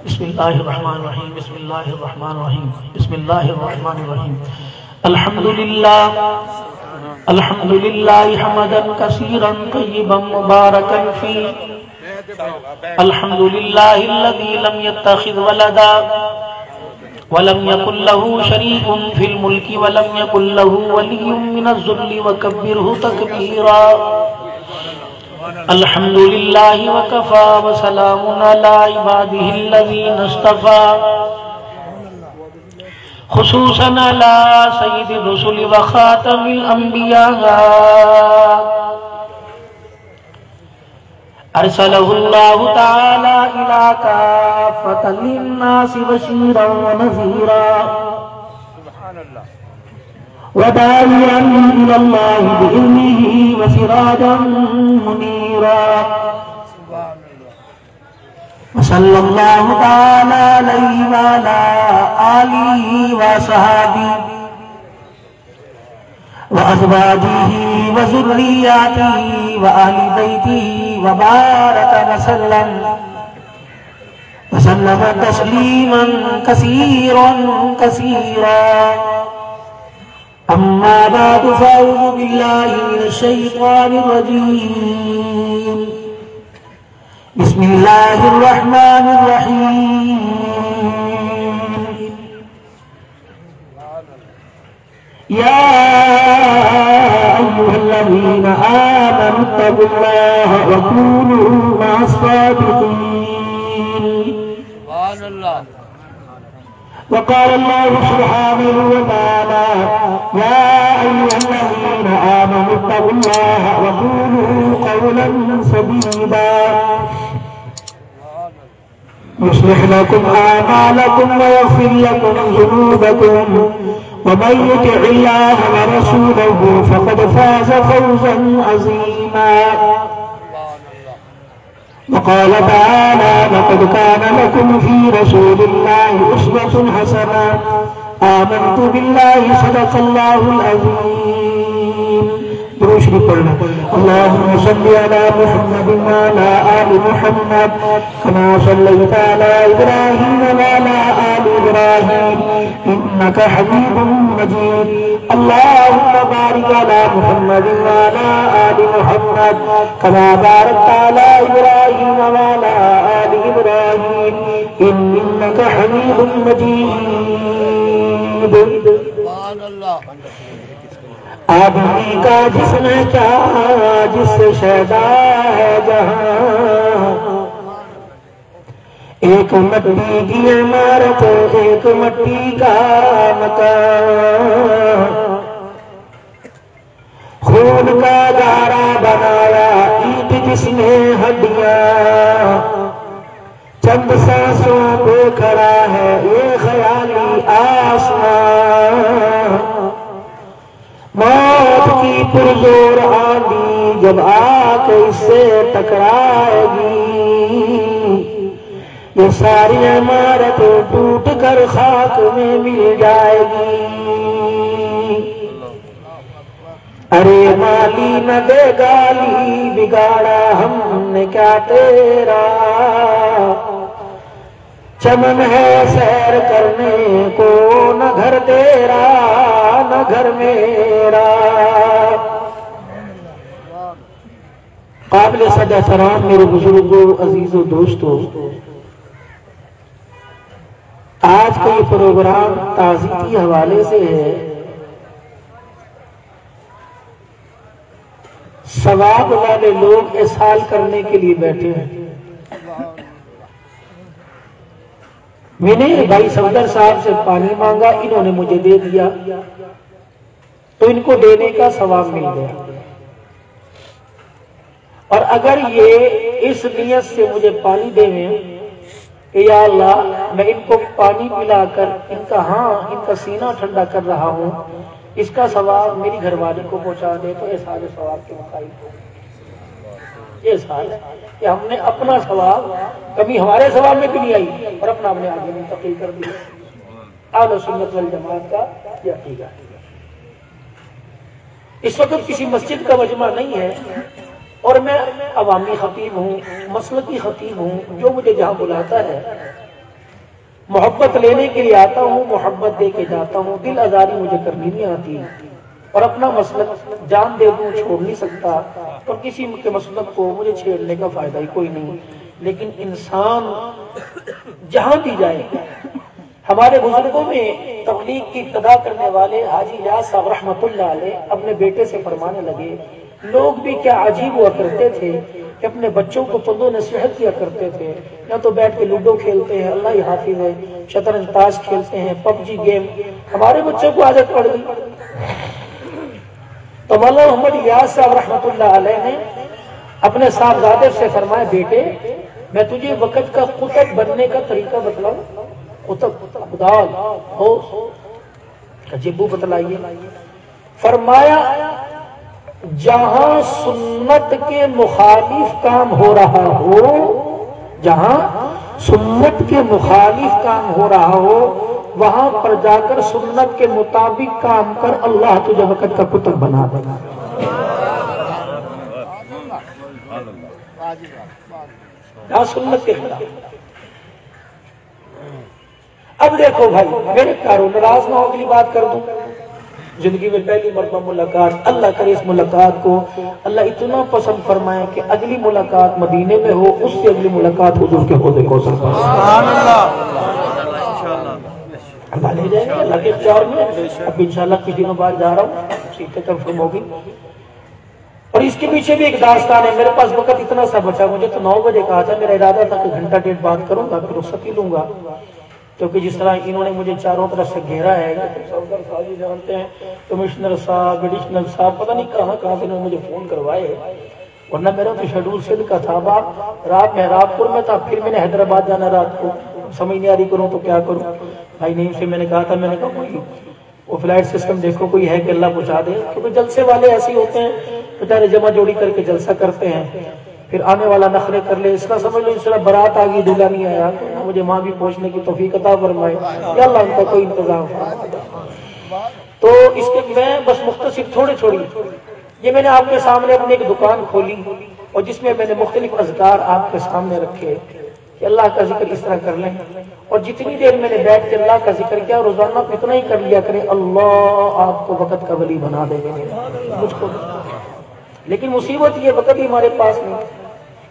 بسم اللہ الرحمن الرحیم بسم اللہ الرحمن الرحیم بسم اللہ الرحمن الرحیم الحمد للہ حمدا کثیرا طیبا مبارکا فیہ الحمد للہ الذی لم يتخذ ولدا ولم يكن له شريك في الملك ولم يكن له ولي من الذل وكبره تكبيرا الحمد لله وكفى وسلام على عباده الذين اصطفى خصوصا على سيد الرسل وخاتم الأنبياء أرسله الله تعالى إلى كافة للناس بشيرا ونذيرا وداعيا إلى الله بإذنه وسراجا منيرا وصلى الله تعالى عليه وعلى آله وصحبه وأزواجه وذرياته وأهل بيته وبارك وسلم تسليما كثيرا كثيرا أما بعد فأعوذ بالله من الشيطان الرجيم بسم الله الرحمن الرحيم يا أيها الذين آمنوا اتقوا الله وكونوا مع الصادقين سبحان الله وقال الله سبحانه وتعالى يا أيها الذين آمنوا اتقوا الله وقولوا قولا سديدا يصلح لكم أعمالكم ويغفر لكم ذنوبكم ومن يطع الله ورسوله فقد فاز فوزا عظيما وقال تعالى لقد كان لكم في رسول الله أسوة حسنة آمنت بالله صدق الله العظيم درود پڑھنا اللهم صل على محمد وعلى آل محمد كما صليت على إبراهيم وعلى آل إبراهيم إنك حميد مجيد اللهم بارك على محمد وعلى آل محمد كما باركت على إبراهيم وعلى آل إبراهيم إنك حميد مجيد سبحان الله آدمی کا جسم کیا جس سے شیدا ہے جہاں ایک مٹی کی عمارت ایک مٹی کا مکان خون کا گارا بنایا اینٹ جس نے ہڈیاں چند سانسوں پہ کھڑا ہے یہ خیالی آسمان موت کی پرزور آندھی جب آ کے اس سے ٹکرائے گی یہ ساری عمارت ٹوٹ کر خاک میں مل جائے گی ارے مالی نہ دے گالی بگاڑا ہم نے کیا تیرا چمن ہے سیر کرنے کو نہ گھر تیرا نہ گھر میرا قابل صد احترام میرے بزرگوں عزیزوں دوستوں آج کا یہ پروگرام تعزیتی حوالے سے ہے ثواب والے لوگ احسان کرنے کے لیے بیٹھے ہیں میں نے بھائی صفدر صاحب سے پانی مانگا انہوں نے مجھے دے دیا تو ان کو دینے کا ثواب مل گیا اور اگر یہ اس نیت سے مجھے پانی دے کہ یا اللہ میں ان کو پانی پلا کر ان کا سینہ ٹھنڈا کر رہا ہوں اس کا ثواب میری گھر والی کو پہنچا دے تو احسان ثواب کے مقابل ہو یہ احسان ہے کہ ہم نے اپنا ثواب کبھی ہمارے ثواب میں بھی نہیں آئی اور اپنا ہم نے آگے منتقل کر دیا اہل سنت والجماعت کا یہ عقیدہ ہے اس وقت کسی مسجد کا مجمع نہیں ہے اور میں عوامی خطیب ہوں مسلکی خطیب ہوں جو مجھے جہاں بلاتا ہے محبت لینے کے لیے آتا ہوں، محبت دے کے جاتا ہوں، دل آزاری مجھے کرنی نہیں آتی، اور اپنا مسلک جان دے دوں چھوڑ نہیں سکتا، اور کسی کے مسلک کو مجھے چھیڑنے کا فائدہ ہی کوئی نہیں۔ لیکن انسان جہاں بھی جائے، ہمارے بزرگوں میں تبلیغ کی ابتدا کرنے والے حاجی الیاس صاحب رحمۃ اللہ علیہ اپنے بیٹے سے فرمانے لگے، لوگ بھی کیا عجیب ہوا کرتے تھے کہ اپنے بچوں کو پند و نصیحت کیا کرتے تھے، یا تو بیٹھ کے لوڈو کھیلتے ہیں، اللہ ہی حافظ ہے، شطرنج تاش کھیلتے ہیں، پب جی گیم، ہمارے بچوں کو عادت پڑ گئی۔ تو مولانا محمد الیاس صاحب رحمۃ اللہ علیہ نے اپنے صاحبزادے سے فرمایا، بیٹے میں تجھے وقت کا قطب بننے کا طریقہ بتلاؤں، قطب خدال ہو جبو بتلائیے۔ فرمایا جہاں سنت کے مخالف کام ہو رہا ہو، جہاں سنت کے مخالف کام ہو رہا ہو، وہاں پر جا کر سنت کے مطابق کام کر، اللہ تجھے وقت کا قطب بنا دے گا۔ جہاں سنت کے خلاف۔ اب دیکھو بھائی، میرے کارو ناراض نہ ہو، اگلی بات کر دوں۔ زندگی میں پہلی مرتبہ ملاقات، اللہ کرے اس ملاقات کو اللہ اتنا پسند فرمائے کہ اگلی ملاقات مدینے میں ہو، اس سے اگلی ملاقات حضور کے خود کوثر پر۔ سبحان اللہ، اللہ لے جائیں گے، اللہ کے اختیار میں۔ اب انشاءاللہ کچھ دنوں بعد جا رہا ہوں، سیٹیں کنفرم ہوگی۔ اور اس کے پیچھے بھی ایک داستان ہے۔ میرے پاس وقت اتنا سا بچا، مجھے تو 9 بجے کہا تھا، میرا ارادہ تھا کہ گھنٹہ ڈیڑھ بات کروں گا پھر رخصت ہی لوں گا، کیونکہ جس طرح انہوں نے مجھے چاروں طرف سے گھیرا ہے، صفدر صاحب جی جانتے ہیں، کمشنر صاحب، ایڈیشنل صاحب، پتہ نہیں کہاں کہاں سے انہوں نے مجھے فون کروائے، ورنہ میرا تو شیڈول سندھ کا تھا، رات مہراب پور میں تھا، پھر میں نے حیدرآباد جانا رات کو، سمجھ نہیں آ رہی کروں تو کیا کروں۔ بھائی نہیں سے میں نے کہا تھا، میں نے کہا کوئی وہ فلائٹ سسٹم دیکھو کوئی ہے کہ اللہ پہنچا دے، کیونکہ جلسے والے ایسے ہوتے ہیں بیچارے جمع جوڑی کر کے جلسہ کرتے ہیں، پھر آنے والا نخرے کر لے، اس طرح سمجھ لو اس طرح برات آ گئی دلہا نہیں آیا، مجھے ماں بھی پہنچنے کی توفیق عطا فرمائے یا اللہ ان کا کوئی انتظام فرمائے۔ تو اس کے میں بس مختصر تھوڑی یہ میں نے آپ کے سامنے اپنی ایک دکان کھولی، اور جس میں نے مختلف اذکار آپ کے سامنے رکھے کہ اللہ کا ذکر اس طرح کر لیں، اور جتنی دیر میں نے بیٹھ کے اللہ کا ذکر کیا، روزانہ اتنا ہی کر لیا کریں، اللہ آپ کو وقت کا ولی بنا دے گا مجھ کو۔ لیکن مصیبت یہ وقت ہی ہمارے پاس نہیں،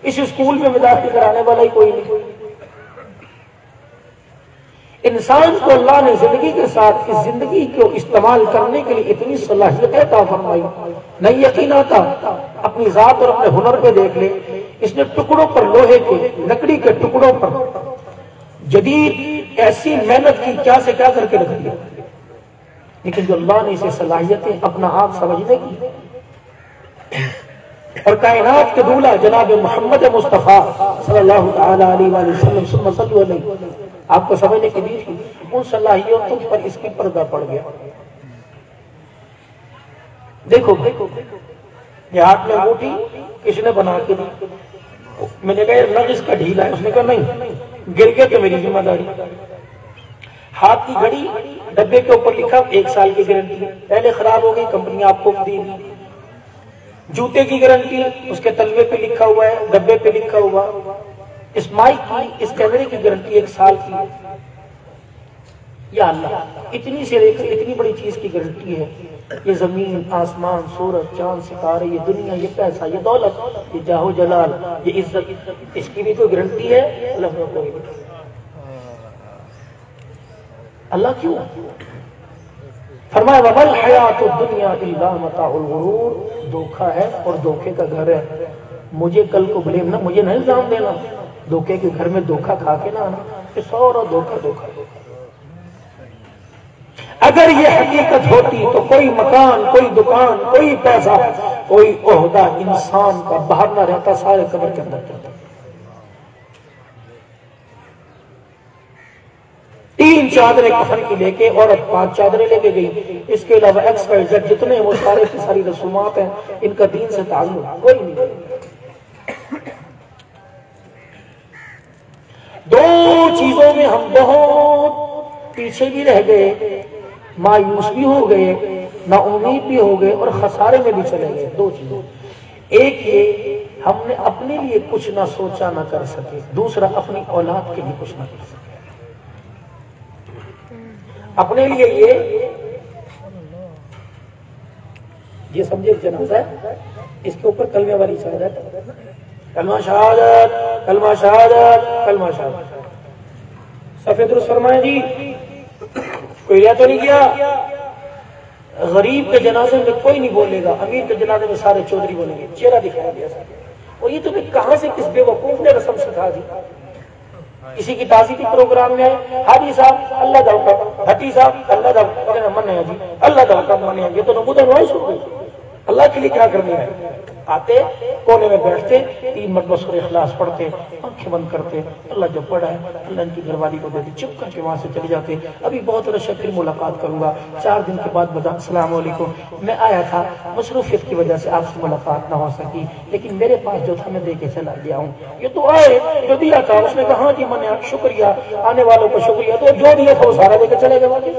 اس اسکول میں داخل کرانے والا ہی کوئی نہیں۔ انسان کو اللہ نے زندگی کے ساتھ اس زندگی کو استعمال کرنے کے لیے اتنی صلاحیت عطا فرمائی، نہیں یقین آتا اپنی ذات اور اپنے ہنر پہ دیکھ لے، اس نے ٹکڑوں پر، لوہے کے لکڑی کے ٹکڑوں پر جدید ایسی محنت کی، کیا سے کیا کر کے رکھ دیا، لیکن جو اللہ نے اسے صلاحیتیں اپنا آپ سمجھنے کی، اور کائنات کے دولہ جناب محمد مصطفیٰ صلی اللہ تعالی علیہ وآلہ وسلم ثم صلوا علیہ، آپ کو سمجھنے کی دی تھی، ان صلاحیتوں پر اس کی پردہ پڑ گیا۔ دیکھو یہ ہاتھ میں انگوٹھی کس نے بنا کے دی، میں نے کہا نگ اس کا ڈھیلا ہے، اس نے کہا نہیں، گر گیا تو میری ذمہ داری۔ ہاتھ کی گھڑی، ڈبے کے اوپر لکھا 1 سال کی گارنٹی، پہلے خراب ہو گئی کمپنی آپ کو دی۔ جوتے کی گارنٹی، اس کے تلوے پہ لکھا ہوا ہے، ڈبے پہ لکھا ہوا۔ اس مائک کی، اس کیمرے کی گارنٹی 1 سال کی۔ یا اللہ، اتنی سے لے کر اتنی بڑی چیز کی گارنٹی ہے، یہ زمین، آسمان، سورج، چاند، ستارے، یہ دنیا، یہ پیسہ، یہ دولت، یہ جاہ و جلال، یہ عزت، اس کی بھی کوئی گارنٹی ہے؟ اللہ کو کوئی نہیں۔ اللہ کیوں فرمایا وَمَا الْحَيَاةُ الدُّنْيَا إِلَّا مَتَاعُ الْغُرُورِ، دھوکہ ہے اور دھوکے کا گھر ہے۔ مجھے کل کو بلیم نہ، مجھے نہ الزام دینا، دھوکے کے گھر میں دھوکہ کھا کے نہ آنا، کہ سورا دھوکہ۔ اگر یہ حقیقت ہوتی تو کوئی مکان، کوئی دکان، کوئی پیسہ، کوئی عہدہ انسان کا باہر نہ رہتا، سارے قبر کے اندر رہتا۔ 3 چادریں کفن کی لے کے، عورت 5 چادریں لے کے گئی، اس کے علاوہ ایکس وائی زیڈ جتنے وہ سارے کی ساری رسومات ہیں، ان کا دین سے تعلق کوئی نہیں۔ 2 چیزوں میں ہم بہت پیچھے بھی رہ گئے، مایوس بھی ہو گئے، نا امید بھی ہو گئے، اور خسارے میں بھی چلے گئے۔ 2 چیزیں، ایک یہ ہم نے اپنے لیے کچھ نہ سوچا نہ کر سکے، دوسرا اپنی اولاد کے لیے کچھ نہ کر سکے۔ اپنے لیے یہ سمجھے جنازہ ہے، اس کے اوپر کلمے والی شہادت، کلمہ شہادت، کلمہ شہادت، کلمہ شہادت. صفحہ درست فرمائیں جی. کوئی ریا تو نہیں کیا؟ غریب کے جنازے میں کوئی نہیں بولے گا، امیر کے جنازے میں سارے چودھری بولیں گے. چہرہ دکھایا گیا سارے. اور یہ تمہیں کہاں سے کس بے وقوف نے رسم سکھا دی؟ کسی کی تعزیتی پروگرام میں حاجی صاحب اللہ دا حکم، بھٹی صاحب اللہ دا حکم مننے جی، اللہ دا حکم مننے. یہ تو نبوت نوائش ہو گئی. اللہ کے لیے کیا کرنا ہے؟ آتے کونے میں بیٹھتے، 3 مرتبہ سورہ اخلاص پڑھتے، آنکھیں بند کرتے، اللہ جو پڑھا ہے اللہ ان کی گھر والی کو دیتے، چپ کر کے وہاں سے چلے جاتے. ابھی بہت رش ہے، پھر ملاقات کروں گا. 4 دن کے بعد بتا السلام علیکم، میں آیا تھا، مصروفیت کی وجہ سے آپ سے ملاقات نہ ہو سکی، لیکن میرے پاس جو تھا میں دے کے چلا گیا ہوں. یہ تو آئے جو دیا تھا، اس نے کہا ہاں جی میں نے شکریہ، آنے والوں کو شکریہ. تو جو دیا تھا وہ سارا دے کے چلے گئے واقعی.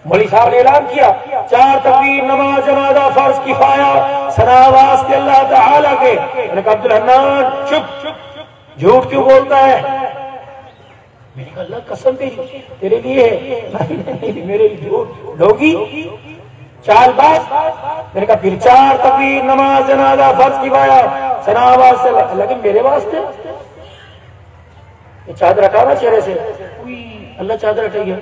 مولوی صاحب نے اعلان کیا 4 تکبیر، نماز جنازہ فرض کفایہ، ثنا واسطے اللہ تعالیٰ کے. میں نے کہا عبدالحنان چپ، جھوٹ کیوں بولتا ہے؟ میں نے کہا اللہ قسم تیرے لیے نہیں میرے لیے جھوٹ لوگی چال باز. میں نے کہا پھر 4 تکبیر، نماز جنازہ فرض کفایہ، ثنا واسطے اللہ کے. میرے واسطے یہ چادر ہٹانا چہرے سے. اللہ چادر ہٹائیے.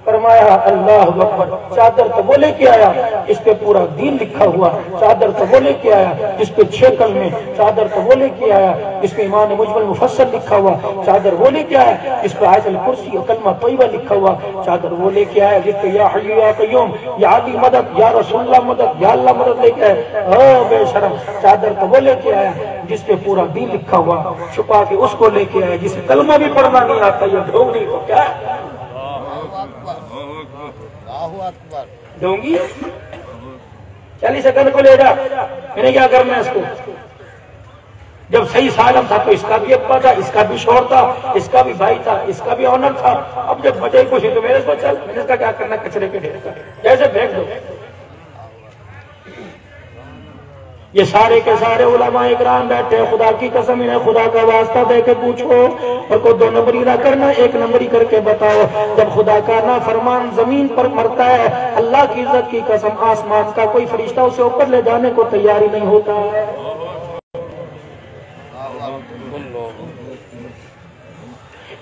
فرمایا اللہ اکبر. چادر تو وہ لے کے آیا اس پہ پورا دین لکھا ہوا، چادر تو وہ لے کے آیا اس پہ 6 کلمے، چادر تو وہ لے کے آیا اس پہ ایمان مجمل مفصل لکھا ہوا، چادر وہ لے کے آیا اس پہ آیت الکرسی اور کلمہ طیبہ لکھا ہوا، چادر وہ لے کے آیا جس پہ یا حی یا قیوم، یا علی مدد، یا رسول اللہ مدد، یا اللہ مدد لے کے آیا. بے شرم. چادر تو وہ لے کے آیا جس پہ پورا دین لکھا ہوا، چھپا کے اس کو لے کے آیا جسے کلمہ بھی پڑھنا نہیں آتا. یہ ڈھونگی کو کیا دوں گی 40 سیکنڈ کو لے جا. میں نے کیا کرنا ہے اس کو؟ جب صحیح سالم تھا تو اس کا بھی ابا تھا، اس کا بھی شوہر تھا، اس کا بھی بھائی تھا، اس کا بھی آنر تھا. اب جب بچے کچھ تو میرے کو چل، میں نے اس کا کیا کرنا؟ کچرے کے ڈھیر کا جیسے پھینک دو. یہ سارے کے سارے علماء اکرام بیٹھے. خدا کی قسم انہیں خدا کا واسطہ دے کے پوچھو اور کو 2 نمبری نہ کرنا، 1 نمبری کر کے بتاؤ. جب خدا کا نافرمان زمین پر مرتا ہے، اللہ کی عزت کی قسم آسمان کا کوئی فرشتہ اسے اوپر لے جانے کو تیار ہی نہیں ہوتا.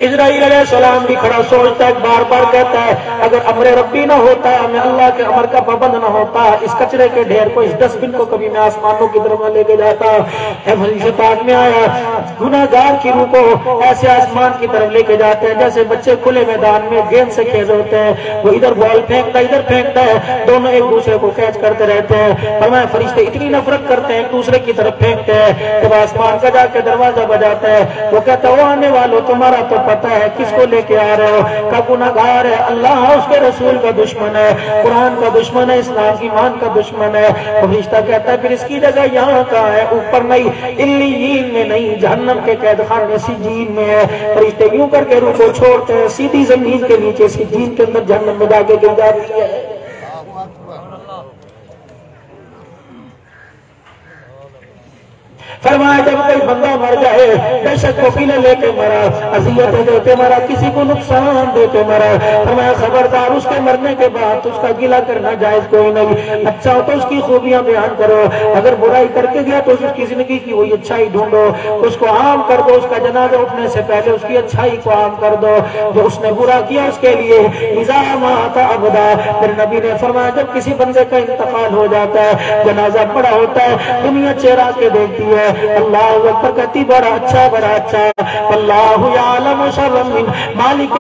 اسرائیل علیہ السلام بھی کھڑا سوچتا ہے، بار بار کہتا ہے اگر امر ربی نہ ہوتا، میں اللہ کے امر کا پابند نہ ہوتا، اس کچرے کے ڈھیر کو، اس ڈسٹ بن کو کبھی میں آسمانوں کی طرف نہ لے کے جاتا. حدیث پاک میں آیا گناہگار کی روح کو ایسے آسمان کی طرف لے کے جاتے ہیں جیسے بچے کھلے میدان میں گیند سے کھیل ہوتے ہیں. وہ ادھر بال پھینکتا ہے ادھر پھینکتا ہے، دونوں ایک دوسرے کو کیچ کرتے رہتے ہیں. فرمایا فرشتے اتنی نفرت کرتے ہیں ایک دوسرے کی طرف پھینکتے ہیں. جب آسمان کا جا کے دروازہ بجاتا ہے وہ کہتا ہے وہ آنے والوں تمہارا تو پتہ ہے کس کو لے کے آ رہے ہو؟ کا گناہگار ہے، اللہ اس کے رسول کا دشمن ہے، قرآن کا دشمن ہے، اسلام کی مان کا دشمن ہے. فرشتہ کہتا ہے پھر اس کی جگہ یہاں کہاں ہے؟ اوپر نہیں، علیین میں نہیں، جہنم کے قید خانے سجین میں ہے. فرشتے یوں کر کے روح کو چھوڑتے ہیں، سیدھی زمین کے نیچے سجین کے اندر جہنم میں جا کے گر جاتی ہے. فرمایا جب کوئی بندہ مر جائے بے شک وہ پینے لے کے مرا، اذیتیں دے کے مرا، کسی کو نقصان دے کے مرا. فرمایا خبردار اس کے مرنے کے بعد اس کا گلہ کرنا جائز کوئی نہیں. اچھا ہو تو اس کی خوبیاں بیان کرو، اگر برائی کر کے گیا تو اس کی زندگی کی وہی اچھائی ڈھونڈو، اس کو عام کر دو. اس کا جنازہ اٹھنے سے پہلے اس کی اچھائی کو عام کر دو. جو اس نے برا کیا اس کے لیے اذا مات ابدا. پھر نبی نے فرمایا جب کسی بندے کا انتقال ہو جاتا ہے، جنازہ پڑا ہوتا ہے، دنیا چہرہ کے دیکھتی ہے، اللہ اکبر کہتی بڑا اچھا بڑا اچھا. اللہ یعلم شر من مالک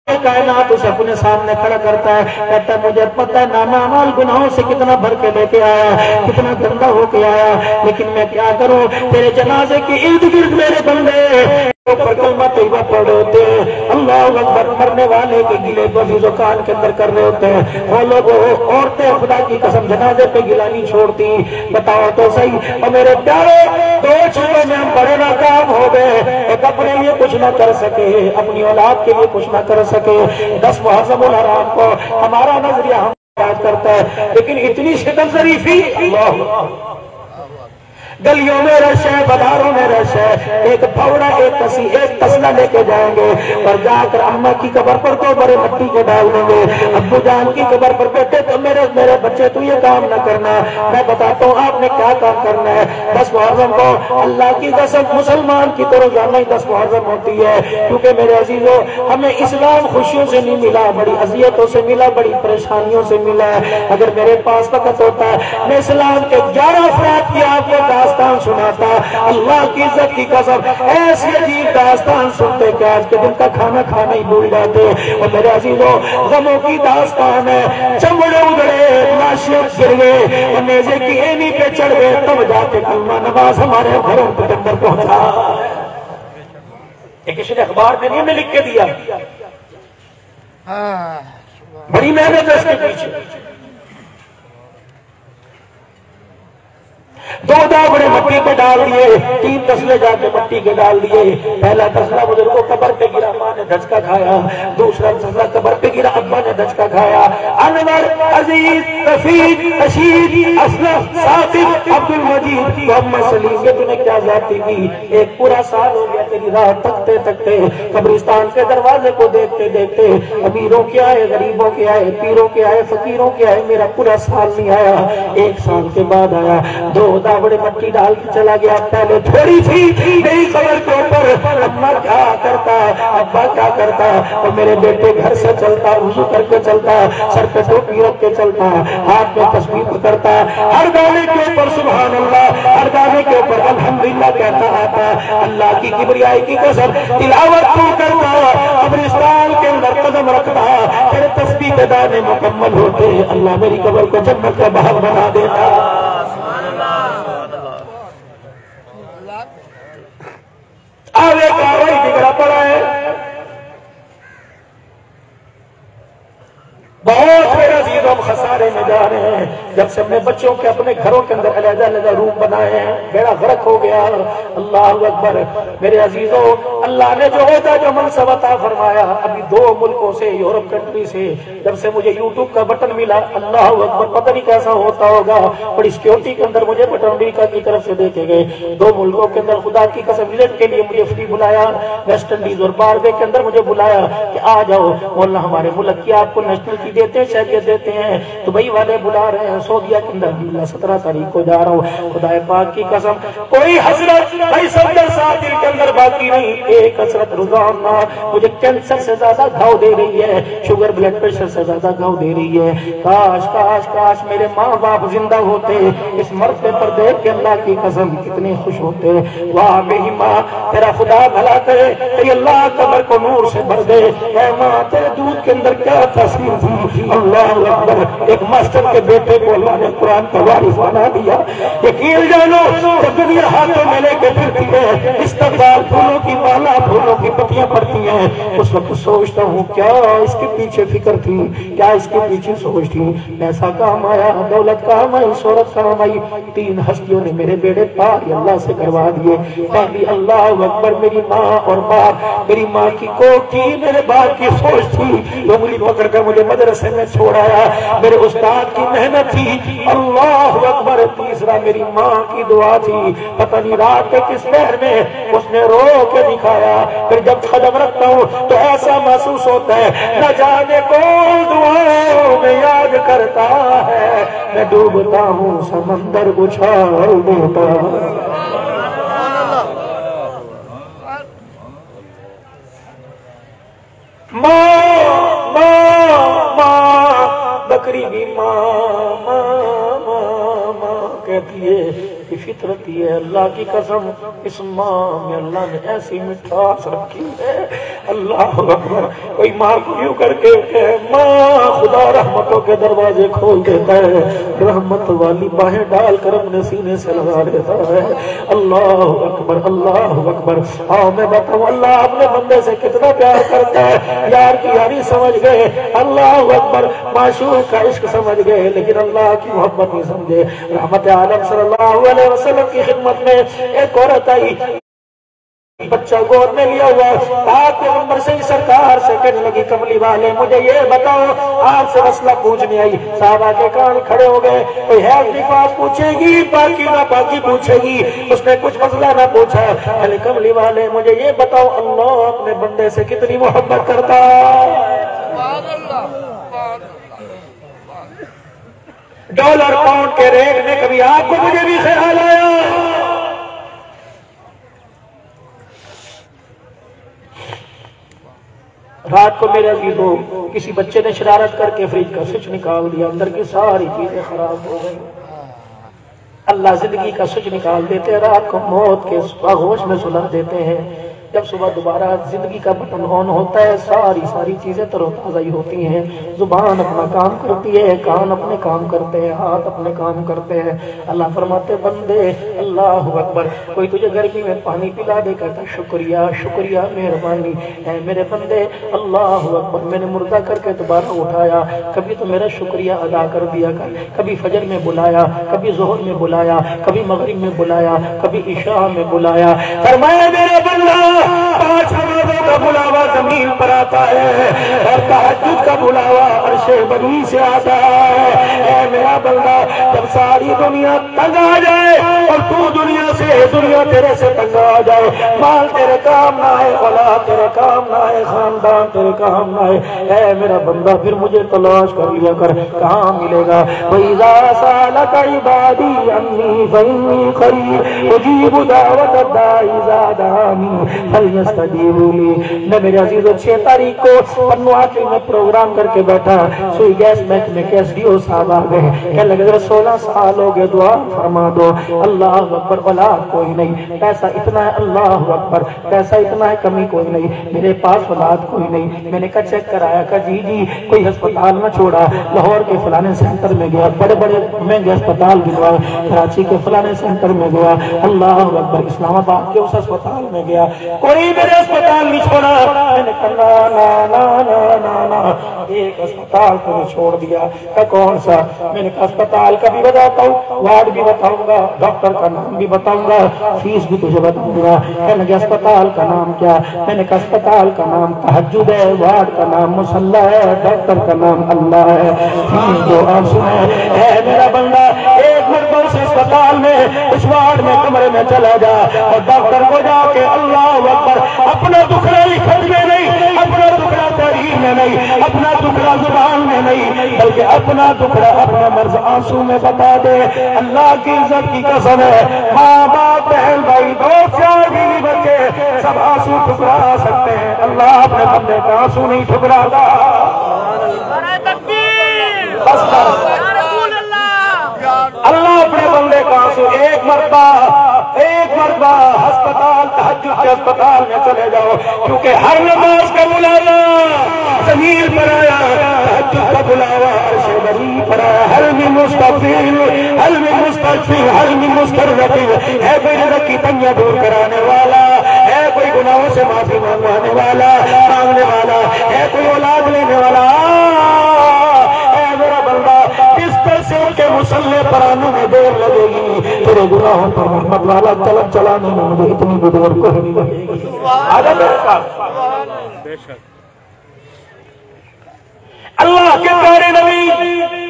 کائنات اسے اپنے سامنے کھڑا کرتا ہے، کہتا ہے مجھے پتہ ہے نامہ اعمال گناہوں سے کتنا بھر کے لے کے آیا، کتنا گندا ہو کے آیا، لیکن میں کیا کروں؟ تیرے جنازے کے ارد گرد میرے بندے پر کلمہ طیبہ پڑھ رہے ہوتے ہیں، اللہ اکبر، مرنے والے کے گلے پر زکان کے اندر کر رہے ہوتے ہیں. وہ لوگ عورتیں خدا کی قسم جنازے پہ گلہ نہیں چھوڑتی. بتاؤ تو صحیح. اور میرے پیارے 2 چیزوں میں ہم بڑے ناکام ہو گئے. ایک اپنے لیے کچھ نہ کر سکے، اپنی اولاد کے لیے کچھ نہ کر سکے. 10 محرم الحرام کو ہمارا نظریہ ہم یاد کرتا ہے، لیکن اتنی شدت ظریفی اللہ گلیوں میں رش ہے، بازاروں میں رش ہے، ایک پھوڑا ایک کسی ایک تسلا لے کے جائیں گے اور جا کر اماں کی قبر پر تو بڑے مٹی کے ڈال دیں گے، ابو جان کی قبر پر بیٹے تو میرے بچے تو یہ کام نہ کرنا، میں بتاتا ہوں آپ نے کیا کام کرنا ہے۔ 10 محرم کو اللہ کی قسم مسلمان کی طرف جانا ہی 10 محرم ہوتی ہے، کیونکہ میرے عزیزوں ہمیں اسلام خوشیوں سے نہیں ملا، بڑی اذیتوں سے ملا، بڑی پریشانیوں سے ملا ہے۔ اگر میرے پاس وقت ہوتا میں اسلام کے 11 افراد کی آپ کو داستان سناتا، اللہ کی عزت کی قسم ایسی عجیب داستان سنتے کہ آج کے دن کا کھانا کھانا ہی بھول جاتے۔ اور میرے عزیزوں غموں کی داستان ہے، چمڑے ادھڑے، لاشیں گر گئے اور نیزے کی اینی پہ چڑھ گئے، تب جا کے کلمہ نواز ہمارے گھروں کے اندر پہنچا۔ یہ کسی نے اخبار میں نہیں، ہمیں لکھ کے دیا، بڑی محنت ہے اس کے پیچھے۔ 2 داغڑے مٹی پہ ڈال دیے، 3 تسلے جا کے مٹی کے ڈال دیے۔ پہلا تسلا بزرگوں قبر پہ گرا، ماں نے دھچکا کھایا، دوسرا تسلا قبر پہ گرا، ابا نے دھچکا کھایا۔ انور، عزیز، رفیق، رشید، اسلم، ثاقب، عبد المجید، محمد سلیم، یہ تو نے کیا ذاتی کی؟ ایک پورا سال ہو گیا تیری راہ تکتے تکتے، قبرستان کے دروازے کو دیکھتے دیکھتے، امیروں کے آئے، غریبوں کے آئے، پیروں کے آئے، فقیروں کے آئے، میرا پورا سال نہیں آیا۔ 1 سال کے بعد آیا، 2 داغڑے مٹی ڈال کے چلا گیا۔ پہلے تھوڑی تھی میری قبر کے اوپر، اماں کیا کرتا، ابا کیا کرتا، اور میرے بیٹے گھر سے چلتا، وضو کر کے چلتا، سر پہ ٹوپی رکھ کے چلتا، ہاتھ میں تسبیح پکڑتا، ہر دانے کے اوپر سبحان اللہ، ہر دانے کے اوپر الحمدللہ کہتا آتا۔ اللہ کی کبریائی کی قسم تلاوت تو کرتا، قبرستان کے اندر قدم رکھتا، پھر تسبیح کے دانے مکمل ہوتے، اللہ میری قبر کو جنت کا باغ بنا دیتا۔ آگے کاروائی بگڑا پڑا ہے، بہت میرے عزیز ہم خسارے میں جا رہے ہیں۔ جب سے میں بچوں کے اپنے گھروں کے اندر علیحدہ علیحدہ روم بنائے ہیں، بیڑا غرق ہو گیا۔ اللہ اکبر میرے عزیزوں، اللہ نے جو ہوتا جو منصب عطا فرمایا، ابھی 2 ملکوں سے، یورپ کنٹری سے جب سے مجھے یوٹیوب کا بٹن ملا، اللہ اکبر پتہ نہیں کیسا ہوتا ہوگا، بڑی سیکیورٹی کے اندر مجھے بٹن امریکہ کی طرف سے دیکھے گئے۔ 2 ملکوں کے اندر خدا کی قسم وزٹ کے لیے مجھے فری بلایا، ویسٹ انڈیز اور باربے کے اندر مجھے بلایا کہ آ جاؤ مولانا ہمارے ملک کی آپ کو نیشنل کی دیتے ہیں، شہریت دیتے ہیں، دبئی والے بلا رہے ہیں، سعودیہ کے اندر 17 تاریخ کو جا رہا ہوں۔ خدا پاک کی قسم کوئی حسرت بھائی 70 سال دل کے اندر باقی نہیں، ایک حسرت روزانہ مجھے کینسر سے زیادہ گھاؤ دے رہی ہے، شوگر بلڈ پریشر سے زیادہ گھاؤ دے رہی ہے۔ کاش کاش کاش میرے ماں باپ زندہ ہوتے، اس مرتبے پر دیکھ کے اللہ کی قسم کتنے خوش ہوتے۔ واہ میری ماں، تیرا خدا بھلا کرے، تیری اللہ قبر کو نور سے بھر دے۔ اے ماں تیرے دودھ کے اندر کیا تاثیر تھی، اللہ اکبر، ایک ماسٹر کے بیٹے کو اللہ نے قرآن کا وارث بنا دیا۔ یقین جانو جب دنیا ہاتھوں میں لے کے پھرتی ہے، استقبال پھولوں کی مالا، پھولوں کی پتیاں پڑتی ہیں، اس وقت سوچتا ہوں کیا اس کے پیچھے فکر تھی، کیا اس کے پیچھے سوچ تھی۔ پیسہ کام آیا، دولت کام آئی، شہرت کام آئی، 3 ہستیوں نے میرے بیڑے پار اللہ سے کروا دیے۔ پہلی اللہ اکبر میری ماں اور باپ، میری ماں کی کوکھ تھی، میرے باپ کی سوچ تھی، انگلی پکڑ کر مجھے مدرسے میں چھوڑایا، میرے استاد کی محنت تھی، اللہ اکبر۔ تیسرا میری ماں کی دعا تھی، پتہ نہیں رات کے کس پہر میں اس نے رو کے دکھایا۔ پھر جب قدم رکھتا ہوں تو ایسا محسوس ہوتا ہے نہ جانے کون دعاؤں میں یاد کرتا ہے، میں ڈوبتا ہوں سمندر اچھال دیتا۔ ماں ماں ماں، بکری بھی ماں ماں ماں ماں کہتی ہے، کی فطرت ہے۔ اللہ کی قسم اس ماں میں اللہ نے ایسی مٹھاس رکھی ہے، اللہ اکبر۔ کوئی ماں کو یوں کر کے ماں، خدا رحمتوں کے دروازے کھول دیتا ہے، رحمت والی باہیں ڈال کر اپنے سینے سے لگا دیتا ہے۔ اللہ اکبر اللہ اکبر۔ آؤ میں بتاؤں اللہ اپنے بندے سے کتنا پیار کرتا ہے۔ یار کی یاری سمجھ گئے، اللہ اکبر، معشوق کا عشق سمجھ گئے، لیکن اللہ کی محبت نہیں سمجھے۔ رحمت عالم صلی اللہ علیہ وسلم کی خدمت میں ایک عورت آئی، بچہ گود میں لیا ہوا پاک پیغمبر سے سرکار سے کہنے لگی کملی والے مجھے یہ بتاؤ آپ سے مسئلہ پوچھنے آئی صحابہ کے کان کھڑے ہو گئے کوئی حیض نفاس پوچھے گی باقی نہ باقی پوچھے گی اس نے کچھ مسئلہ نہ پوچھا علی کملی والے مجھے یہ بتاؤ اللہ اپنے بندے سے کتنی محبت کرتا ڈالر پاؤنڈ کے ریٹ میں کبھی آپ کو مجھے بھی خیال آیا رات کو میرے عزیزوں کسی بچے نے شرارت کر کے فریج کا سوئچ نکال دیا اندر کی ساری چیزیں خراب ہو گئی اللہ زندگی کا سوئچ نکال دیتے رات کو موت کے آغوش میں سلر دیتے ہیں جب صبح دوبارہ زندگی کا بٹن آن ہوتا ہے ساری چیزیں تر و تازہ ہی ہوتی ہیں زبان اپنا کام کرتی ہے کان اپنے کام کرتے ہیں ہاتھ اپنے کام کرتے ہیں اللہ فرماتے بندے اللہ اکبر کوئی تجھے گرمی میں پانی پلا دے کہتا شکریہ شکریہ مہربانی اے میرے بندے اللہ اکبر میں نے مردہ کر کے دوبارہ اٹھایا کبھی تو میرا شکریہ ادا کر دیا کر کبھی فجر میں بلایا کبھی ظہر میں بلایا کبھی مغرب میں بلایا کبھی عشاء میں بلایا فرمایا میرے بندہ 5 نمازوں کا بلاوا زمین پر آتا ہے اور تہجد کا بلاوا عرش بنی سے آتا ہے اے میرا بندہ جب ساری دنیا تنگ آ جائے اور تو دنیا تیرے سے تنگ آ جائے مال تیرے کام نہ آئے اولاد تیرے کام نہ آئے خاندان تیرے کام نہ آئے اے میرا بندہ پھر مجھے تلاش کر لیا کر کہاں ملے گا وَإِذَا سَأَلَكَ عِبَادِي عَنِّي فَإِنِّي قَرِيبٌ أُجِيبُ دَعْوَةَ الدَّاعِ إِذَا دَعَانِ فَلْيَسْتَجِيبُوا لِي میں میرے عزیزوں 6 تاریخ کو پنو آکل میں پروگرام کر کے بیٹھا سوئی گیس میک میں کیس ڈیو صاحب آ گئے کہنے لگے 16 سال ہو گئے دعا فرما دو اللہ اکبر اولاد کوئی نہیں پیسہ اتنا ہے اللہ اکبر پیسہ اتنا ہے کمی کوئی نہیں میرے پاس اولاد کوئی نہیں میں نے کہا چیک کرایا کہ جی کوئی ہسپتال نہ چھوڑا لاہور کے فلانے سینٹر میں گیا بڑے مہنگے ہسپتال گزرائے کراچی کے فلانے سینٹر میں گیا اللہ اکبر اسلام آباد کے اس ہسپتال میں گیا کوئی میرے ہسپتال نہیں چھوڑا میں نے کہا نا ایک ہسپتال کو نے چھوڑ دیا کہ کون سا میں نے کہا ہسپتال کا بھی بتاتا ہوں وارڈ بھی بتاؤں گا ڈاکٹر کا نام بھی بتاؤں گا فیس بھی تجھے بتاؤں گا کہنے لگے ہسپتال کا نام کیا میں نے کہا ہسپتال کا نام تہجد ہے وارڈ کا نام مصلی ہے ڈاکٹر کا نام اللہ ہے فیس جو آنسو ہے اے میرا بندہ ایک مرتبہ اس ہسپتال میں اس وارڈ میں کمرے میں چلا جا اور ڈاکٹر کو جا کے اللہ اکبر اپنا دکھڑا لکھت میں نہیں اپنا دکھڑا تحریر میں نہیں اپنا دکھڑا زبان میں نہیں بلکہ اپنا دکھڑا اپنا مرض آنسو میں بتا دے اللہ کی عزت کی قسم ہے ماں باپ بہن بھائی دوست یار بیوی بچے سب آنسو ٹھکرا سکتے ہیں اللہ اپنے بندے کا آنسو نہیں ٹھکراتا اللہ اپنے بندے کا آنسو ایک مرتبہ ہسپتال تہجد کے ہسپتال میں چلے جاؤ کیونکہ ہر نماز کا بلاوا زمین پر آیا تہجد کا بلاوا عرش بری پر آیا حل من مستغفر حل من مستغفر حل من مسترزقر ہے کوئی رزق کی تنگیاں دور کرانے والا ہے کوئی گناہوں سے معافی مانگوانے والا مانگنے والا ہے کوئی اولاد لینے والا اے میرا بندہ بستر سے ان کے مسلح پر آنے میں دیر لگے گی تیرے گناہوں پر رحمت والا طلب چلانے میں مجھے اتنی بھی دور کو نہیں لگے گی آگے میرے ساتھ اللہ کے پیارے نبی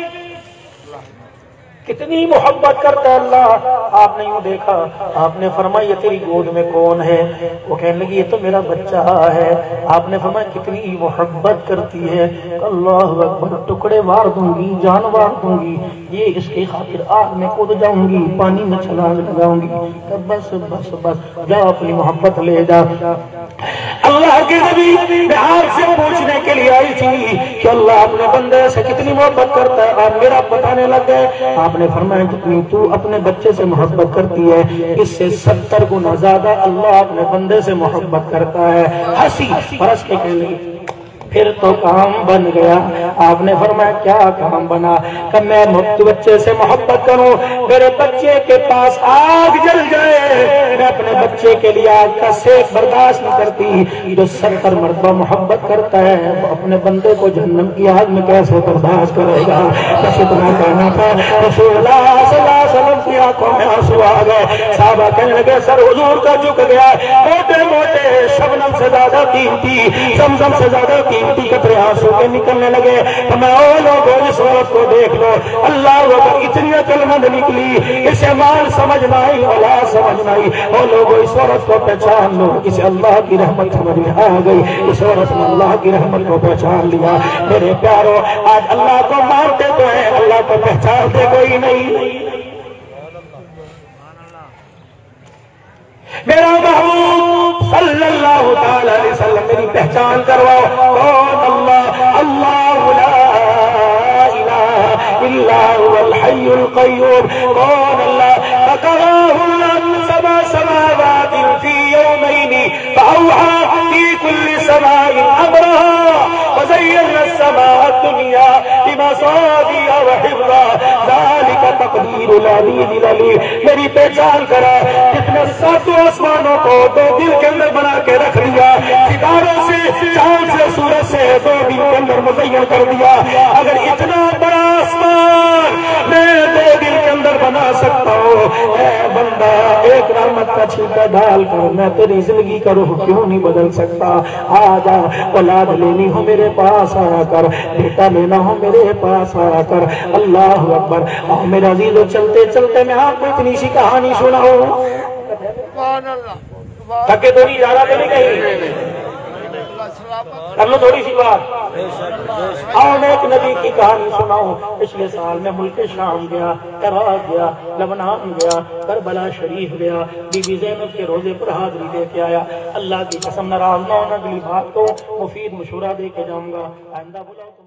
کتنی محبت کرتا ہے اللہ آپ نے یوں دیکھا آپ نے فرمایا یہ تیری گود میں کون ہے وہ کہنے لگی یہ تو میرا بچہ ہے آپ نے فرمایا کتنی محبت کرتی ہے اللہ اکبر ٹکڑے وار دوں گی جان وار دوں گی یہ اس کی خاطر آگ میں کود جاؤں گی پانی میں چھلانگ لگاؤں گی بس بس بس جا اپنی محبت لے جا اللہ کے نبی میں آپ سے پوچھنے کے لیے آئی تھی کہ اللہ اپنے بندے سے کتنی محبت کرتا ہے آپ میرا بتانے لگ گئے آپ نے فرمایا جتنی تو اپنے بچے سے محبت کرتی ہے اس سے 70 گنا زیادہ اللہ اپنے بندے سے محبت کرتا ہے ہنسی فرس کے لیے پھر تو کام بن گیا آپ نے فرمایا کیا کام بنا کہ میں بچے سے محبت کروں میرے بچے کے پاس آگ جل جائے میں اپنے بچے کے لیے آگ کا سیک برداشت نہیں کرتی جو 70 مرتبہ محبت کرتا ہے وہ اپنے بندے کو جہنم کی آگ میں کیسے برداشت کرے گا بس اتنا کہنا تھا رسول اللہ صلی اللہ علیہ وسلم کی آنکھوں میں آنسو آ گئے. صحابہ کہنے لگے سر حضور کا جھک گیا, موٹے موٹے شبنم سے زیادہ قیمتی, زمزم سے زیادہ قیمتی قطرے آنسو کے نکلنے لگے. تو میں او لوگوں اس عورت کو دیکھ لو, اللہ اکبر, اتنی عقلمند نکلی, اسے مال سمجھنا ہی اولاد سمجھنا ہی. او لوگوں اس عورت کو پہچان لو, اسے اللہ کی رحمت سمجھ میں آ گئی. اس عورت نے اللہ کی رحمت کو پہچان لیا. میرے پیارو, آج اللہ کو مانتے تو ہیں, اللہ کو پہچانتے کوئی نہیں. میرا محبوب صلی اللہ تعالی علیہ وسلم میری پہچان کرواؤ. کون اللہ؟ اللہ لا الہ الا هو الحی القیوم. کون اللہ؟ فقراه الله سبع سماوات في يومين فأوحى في كل سماء أمرها وزينا السماء الدنيا بمصابيح وحفظا ذلك تقدير العزيز العليم. میری پہچان کرا, کتنے ساتوں آسمانوں کو دو دن کے اندر بنا کے رکھ دیا, ستاروں سے, چاند سے, سورج سے دو دن کے اندر مزین کر دیا. اگر اتنا بڑا آسمان میں دو دن کے اندر بنا سکتا ہوں, اے بندہ ایک رحمت کا چھینٹا ڈال کر میں تیری زندگی کا رخ کیوں نہیں بدل سکتا؟ آ جا, اولاد لینی ہو میرے پاس آیا کر, بیٹا لینا ہو میرے پاس آیا کر. اللہ اکبر. اور میرے عزیزو, چلتے چلتے میں آپ کو اتنی سی کہانی سناؤں. تھکے تو نہیں جا رہا, تو نہیں کہیں کر لو تھوڑی سی بات. اور ایک نبی کی کہانی سناؤں. پچھلے سال میں ملک شام گیا, عراق گیا, لبنان گیا, کربلا شریف گیا, بی بی زینب کے روزے پر حاضری دے کے آیا. اللہ کی قسم ناراض نہ ہونا, اگلی بات کو مفید مشورہ دے کے جاؤں گا. آئندہ بلاؤ.